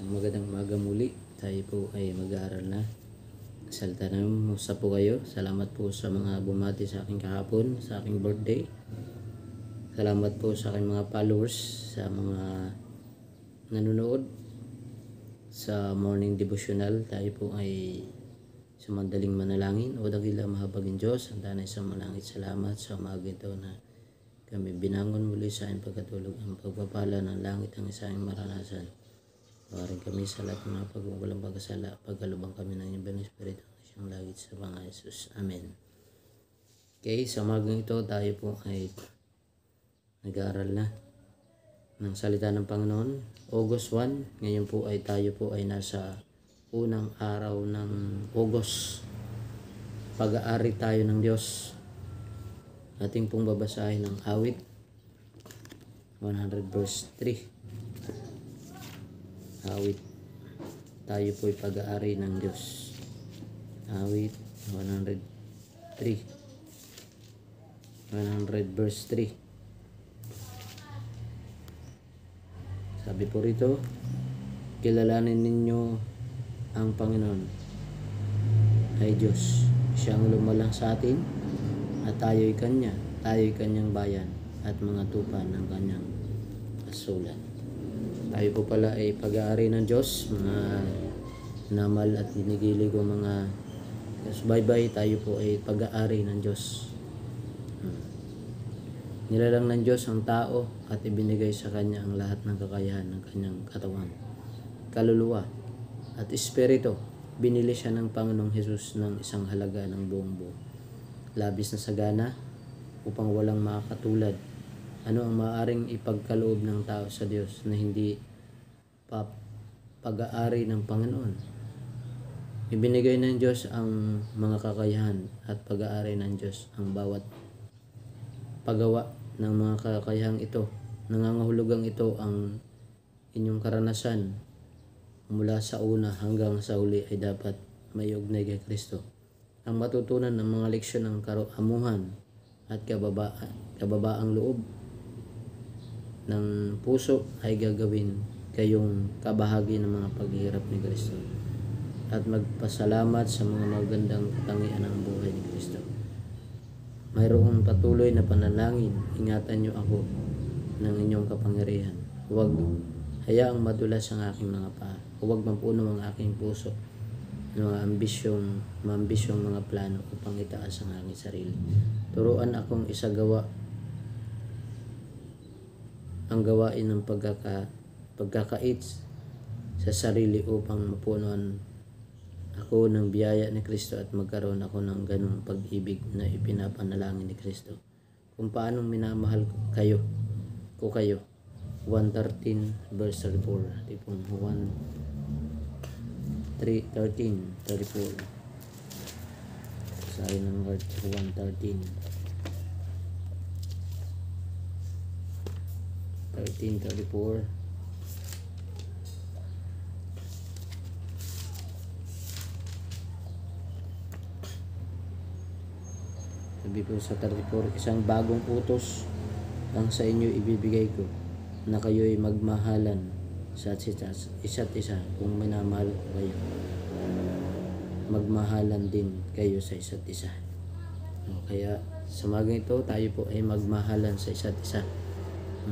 Isang magandang umaga muli. Tayo po ay mag-aaral na. Salita na musta po kayo. Salamat po sa mga bumati sa aking kahapon, sa aking birthday. Salamat po sa aking mga followers, sa mga nanonood sa morning devotional. Tayo po ay sa mandaling manalangin. O dakila mahabagin Diyos, ang tanay sa malangit, salamat sa umaga ito na kami binangon muli sa aming pagkatulog. Ang pagpapala ng langit ang isang maranasan. Tawarin kami sa lahat ng mga pagwawalang pagkasala. Pagkalubang kami ng Ibang Espiritu na siyang lagit sa Panginoon Jesus. Amen. Okay, sa umagang ito tayo po ay nag-aaral na ng salita ng Panginoon. August 1. Ngayon po ay tayo po ay nasa unang araw ng August. Pag-aari tayo ng Diyos. Ating pong babasahin ng awit 100 verse 3. Awit, tayo po'y pag-aari ng Diyos. Awit 103 100 verse 3. Sabi po rito, kilalanin ninyo ang Panginoon ay Diyos. Siyang lumalang sa atin at tayo'y Kanya. Tayo'y Kanyang bayan at mga tupa ng Kanyang pasulan. Tayo po pala ay pag-aari ng Diyos, mga namal at ginigili ko mga bye-bye. Tayo po ay pag-aari ng Diyos. Nilalang ng Diyos ang tao at ibinigay sa Kanya ang lahat ng kakayahan ng Kanyang katawan, kaluluwa at espiritu. Binili siya ng Panginoong Hesus ng isang halaga ng buong buo, labis na sagana upang walang makakatulad. Ano ang maaaring ipagkaloob ng tao sa Diyos na hindi pag-aari ng Panginoon? Ibinigay ng Diyos ang mga kakayahan at pag-aari ng Diyos ang bawat paggawa ng mga kakayahang ito. Nangangahulugang ito ang inyong karanasan mula sa una hanggang sa huli ay dapat may ugnay kay Kristo. Ang matutunan ng mga leksyon ng karuamuhan at kababaang loob ng puso ay gagawin kayong kabahagi ng mga paghihirap ni Kristo at magpasalamat sa mga magandang katangian ng buhay ni Kristo. Mayroong patuloy na panalangin. Ingatan niyo ako ng inyong kapangyarihan. Huwag hayaang madulas ang aking mga paa. Huwag mapuno ang aking puso ng mga ambisyong mga plano upang itaas ang aking sarili. Turuan akong isagawa ang gawain ng pagkakait sa sarili upang mapunuan ako ng biyaya ni Kristo at magkaroon ako ng ganong pag-ibig na ipinapanalangin ni Kristo. Kung paano minamahal ko kayo. 1:13 verse 34. Tipong 1:13-34. Sabi ng verse 1:13. 13:34. Sabi po sa 34, isang bagong utos ang sa inyo ibibigay ko, na kayo'y magmahalan sa isa't isa. Kung minamahal ko kayo, magmahalan din kayo sa isa't isa. Kaya sa umagang ito, tayo po ay magmahalan sa isa't isa,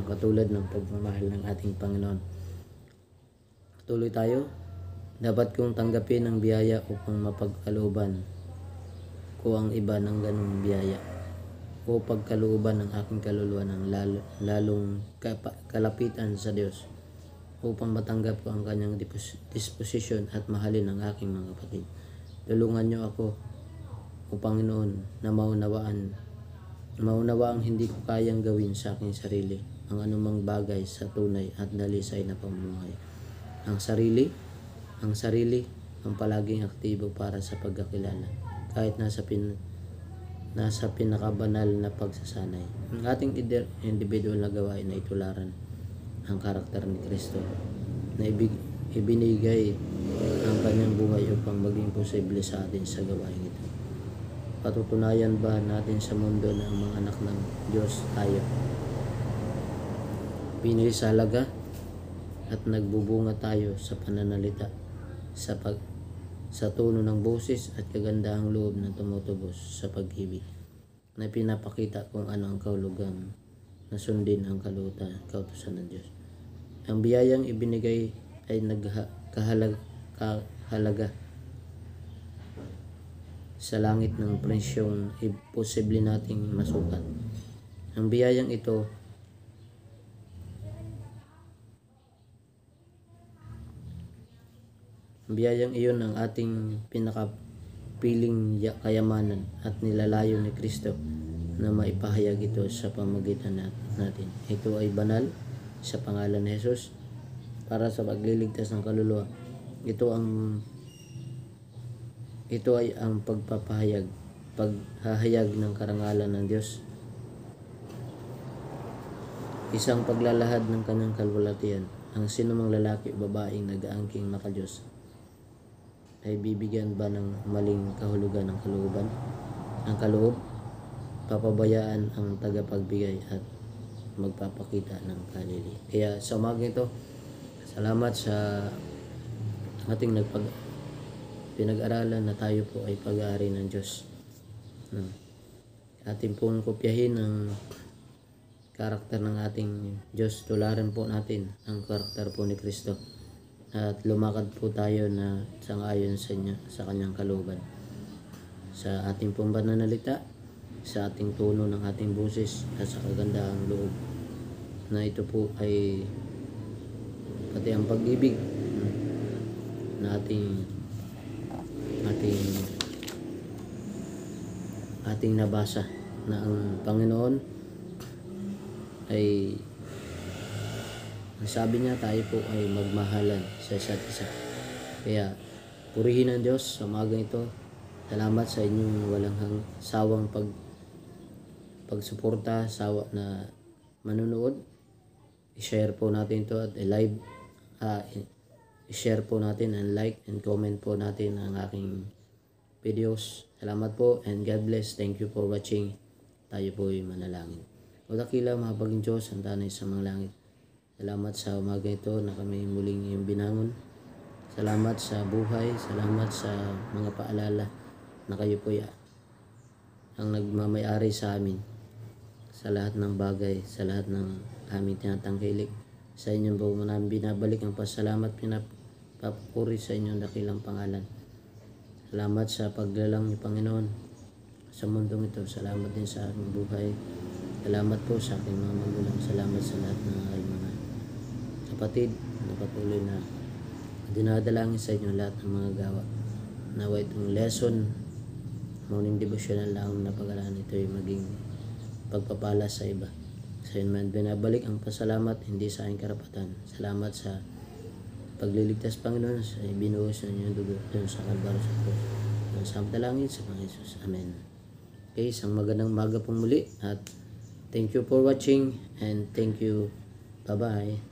katulad ng pagmamahal ng ating Panginoon. Tuloy tayo. Dapat kong tanggapin ang biyaya upang mapagkalooban ko ang iba ng ganong biyaya, o pagkalooban ng aking kaluluwa ng lalong kalapitan sa Diyos, upang matanggap ko ang Kanyang disposisyon at mahalin ang aking mga kapatid. Tulungan niyo ako, O Panginoon, na maunawaang hindi ko kayang gawin sa aking sarili ang anumang bagay sa tunay at dalisay na pamumuhay. Ang sarili ang palaging aktibo para sa pagkakilala, kahit nasa pinakabanal na pagsasanay. Ang ating individual na gawain ay tularan ang karakter ni Kristo na ibinigay ang Kanyang buhay upang maging posible sa atin sa gawain ito. Patutunayan ba natin sa mundo na ang mga anak ng Diyos tayo? Pinili sa halaga at nagbubunga tayo sa pananalita, sa tono ng boses at kagandahang loob na tumutubos sa pag-ibig na pinapakita kung ano ang kahulugan na sundin ang kautusan ng Diyos. Ang biyayang ibinigay ay kahalaga sa langit ng presyong imposible nating masukat. Ang biyayang ito iyon ang ating pinakapiling kayamanan at nilalayo ni Kristo na maipahayag ito sa pamagitan natin. Ito ay banal sa pangalan ni Jesus para sa pagliligtas ng kaluluwa. Ito ay ang paghahayag ng karangalan ng Diyos. Isang paglalahad ng kanyang kalwalatian. Ang sinumang lalaki o babaeng nag-aangking maka-Diyos ay bibigyan ba ng maling kahulugan ng kaloob? Papabayaan ang tagapagbigay at magpapakita ng kalili. Kaya sa umaga ito, salamat sa ating pinag-aralan na tayo po ay pag-aari ng Diyos. Ating pong kopyahin ang karakter ng ating Diyos. Tularan po natin ang karakter po ni Kristo at lumakad po tayo na sangayon sa kanyang kalooban. Sa ating pong pananalita, sa ating tono ng ating boses at sa kagandahang loob na ito po ay pati ang pag-ibig na ating nabasa na ang Panginoon ay sabi niya tayo po ay magmahalan sa isa't isa. Kaya purihin ang Diyos sa umagang ito. Salamat sa inyong walang sawang pagsuporta, sawa na manunood. I-share po natin ito at i-share po natin and like and comment po natin ang aking videos. Salamat po and God bless. Thank you for watching. Tayo po ay manalangin. O dakila mahabaging Diyos, ang tanay sa mga langit. Salamat sa umaga ito na kami muling iyong binangon. Salamat sa buhay. Salamat sa mga paalala na kayo po ang nagmamayari sa amin sa lahat ng bagay, sa lahat ng aming tinatangkilik. Sa inyong po namin binabalik ang pasalamat, pinapapuri sa inyong dakilang pangalan. Salamat sa paglalang ni Panginoon sa mundong ito. Salamat din sa aking buhay. Salamat po sa aking mga magulang. Salamat sa lahat ng aking mga kapatid na patuloy na dinadalangin sa inyo lahat ng mga gawa. Nawa itong lesson, morning devotional lang na pag-aralan ito ay maging pagpapala sa iba. Sa inyo man binabalik ang pasalamat, hindi sa aking karapatan. Salamat sa pagliligtas, Panginoon, sa ibinuhos na inyong dugo doon sa Kalbaryo sa krus. Ang samtalangin sa Panginoon Jesus. Amen. Okay, isang magandang umaga pong muli at thank you for watching and thank you. Bye-bye.